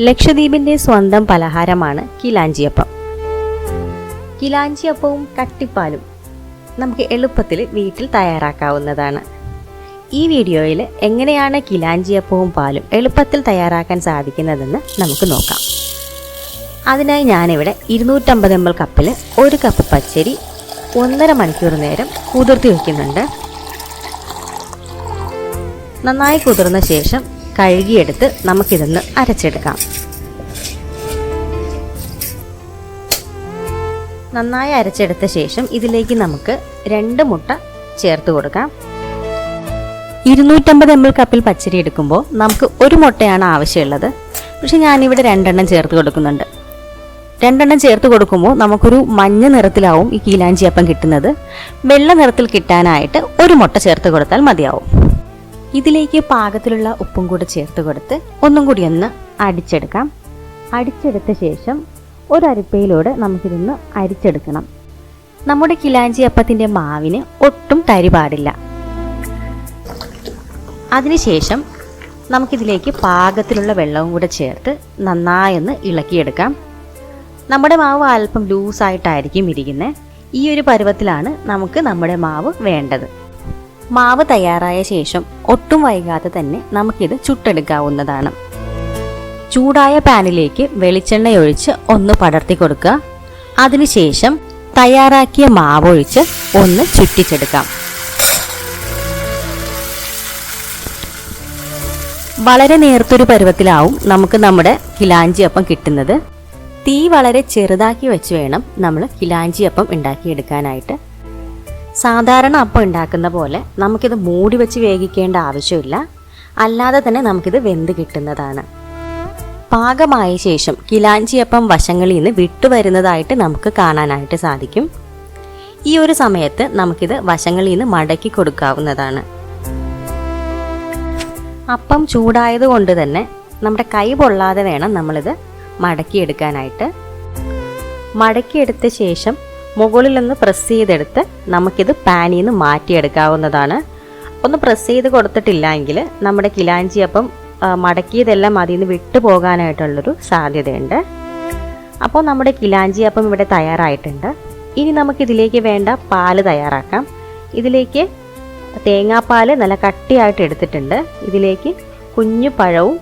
ലക്ഷദ്വീപിൻ്റെ സ്വന്തം പലഹാരമാണ് കിലാഞ്ചിയപ്പം. കിലാഞ്ചിയപ്പവും കട്ടിപ്പാലും നമുക്ക് എളുപ്പത്തിൽ വീട്ടിൽ തയ്യാറാക്കാവുന്നതാണ്. ഈ വീഡിയോയിൽ എങ്ങനെയാണ് കിലാഞ്ചിയപ്പവും പാലും എളുപ്പത്തിൽ തയ്യാറാക്കാൻ സാധിക്കുന്നതെന്ന് നമുക്ക് നോക്കാം. അതിനായി ഞാനിവിടെ 250 ml കപ്പിൽ 1 കപ്പ് പച്ചരി 1.5 മണിക്കൂർ നേരം കുതിർത്തി വയ്ക്കുന്നുണ്ട്. നന്നായി കുതിർന്ന ശേഷം കഴുകിയെടുത്ത് നമുക്കിതൊന്ന് അരച്ചെടുക്കാം. നന്നായി അരച്ചെടുത്ത ശേഷം ഇതിലേക്ക് നമുക്ക് 2 മുട്ട ചേർത്ത് കൊടുക്കാം. 250 ml കപ്പിൽ പച്ചരി എടുക്കുമ്പോൾ നമുക്ക് 1 മുട്ടയാണ് ആവശ്യമുള്ളത്. പക്ഷെ ഞാനിവിടെ 2 എണ്ണം ചേർത്ത് കൊടുക്കുന്നുണ്ട്. 2 എണ്ണം ചേർത്ത് കൊടുക്കുമ്പോൾ നമുക്കൊരു മഞ്ഞ നിറത്തിലാവും ഈ കിലാഞ്ചിയപ്പം കിട്ടുന്നത്. വെള്ള നിറത്തിൽ കിട്ടാനായിട്ട് 1 മുട്ട ചേർത്ത് കൊടുത്താൽ മതിയാവും. ഇതിലേക്ക് പാകത്തിലുള്ള ഉപ്പും കൂടി ചേർത്ത് കൊടുത്ത് ഒന്നും കൂടി ഒന്ന് അടിച്ചെടുക്കാം. അടിച്ചെടുത്ത ശേഷം ഒരു അരിപ്പയിലൂടെ നമുക്കിതൊന്ന് അരിച്ചെടുക്കണം. നമ്മുടെ കിലാഞ്ചിയപ്പത്തിൻ്റെ മാവിന് ഒട്ടും തരി പാടില്ല. അതിനുശേഷം നമുക്കിതിലേക്ക് പാകത്തിലുള്ള വെള്ളവും കൂടെ ചേർത്ത് നന്നായൊന്ന് ഇളക്കിയെടുക്കാം. നമ്മുടെ മാവ് അല്പം ലൂസായിട്ടായിരിക്കും ഇരിക്കുന്നത്. ഈ ഒരു പരുവത്തിലാണ് നമുക്ക് നമ്മുടെ മാവ് വേണ്ടത്. മാവ് തയ്യാറായ ശേഷം ഒട്ടും വൈകാതെ തന്നെ നമുക്കിത് ചുട്ടെടുക്കാവുന്നതാണ്. ചൂടായ പാനിലേക്ക് വെളിച്ചെണ്ണ ഒഴിച്ച് ഒന്ന് പടർത്തി കൊടുക്കുക. അതിനുശേഷം തയ്യാറാക്കിയ മാവ് ഒഴിച്ച് ഒന്ന് ചുറ്റിച്ചെടുക്കാം. വളരെ നേർത്തൊരു പരുവത്തിലാവും നമുക്ക് നമ്മുടെ കിലാഞ്ചിയപ്പം കിട്ടുന്നത്. തീ വളരെ ചെറുതാക്കി വെച്ച് വേണം നമ്മൾ കിലാഞ്ചിയപ്പം ഉണ്ടാക്കിയെടുക്കാനായിട്ട്. സാധാരണ അപ്പം ഉണ്ടാക്കുന്ന പോലെ നമുക്കിത് മൂടി വെച്ച് വേവിക്കേണ്ട ആവശ്യമില്ല. അല്ലാതെ തന്നെ നമുക്കിത് വെന്ത് കിട്ടുന്നതാണ്. പാകമായ ശേഷം കിലാഞ്ചിയപ്പം വശങ്ങളിൽ നിന്ന് വിട്ടുവരുന്നതായിട്ട് നമുക്ക് കാണാനായിട്ട് സാധിക്കും. ഈ ഒരു സമയത്ത് നമുക്കിത് വശങ്ങളിൽ നിന്ന് മടക്കി കൊടുക്കാവുന്നതാണ്. അപ്പം ചൂടായതുകൊണ്ട് തന്നെ നമ്മുടെ കൈ പൊള്ളാതെ വേണം നമ്മളിത് മടക്കിയെടുക്കാനായിട്ട്. മടക്കിയെടുത്ത ശേഷം മുകളിലൊന്ന് പ്രസ് ചെയ്തെടുത്ത് നമുക്കിത് പാനിൽ നിന്ന് മാറ്റിയെടുക്കാവുന്നതാണ്. ഒന്ന് പ്രസ് ചെയ്ത് കൊടുത്തിട്ടില്ല എങ്കിൽ നമ്മുടെ കിലാഞ്ചിയപ്പം മടക്കിയതെല്ലാം അതിൽ നിന്ന് വിട്ടു പോകാനായിട്ടുള്ളൊരു സാധ്യതയുണ്ട്. അപ്പോൾ നമ്മുടെ കിലാഞ്ചിയപ്പം ഇവിടെ തയ്യാറായിട്ടുണ്ട്. ഇനി നമുക്കിതിലേക്ക് വേണ്ട പാല് തയ്യാറാക്കാം. ഇതിലേക്ക് തേങ്ങാപ്പാൽ നല്ല കട്ടിയായിട്ട് എടുത്തിട്ടുണ്ട്. ഇതിലേക്ക് കുഞ്ഞു പഴവും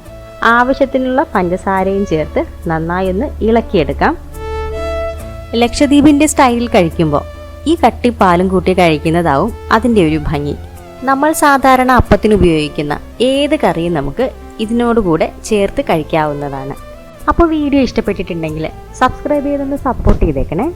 ആവശ്യത്തിനുള്ള പഞ്ചസാരയും ചേർത്ത് നന്നായി ഒന്ന് ഇളക്കിയെടുക്കാം. ലക്ഷദ്വീപിൻ്റെ സ്റ്റൈലിൽ കഴിക്കുമ്പോൾ ഈ കട്ടിപ്പാലും കൂട്ടി കഴിക്കുന്നതാവും അതിൻ്റെ ഒരു ഭംഗി. നമ്മൾ സാധാരണ അപ്പത്തിന് ഉപയോഗിക്കുന്ന ഏത് കറിയും നമുക്ക് ഇതിനോടുകൂടെ ചേർത്ത് കഴിക്കാവുന്നതാണ്. അപ്പോൾ വീഡിയോ ഇഷ്ടപ്പെട്ടിട്ടുണ്ടെങ്കിൽ സബ്സ്ക്രൈബ് ചെയ്തൊന്ന് സപ്പോർട്ട് ചെയ്തേക്കണേ.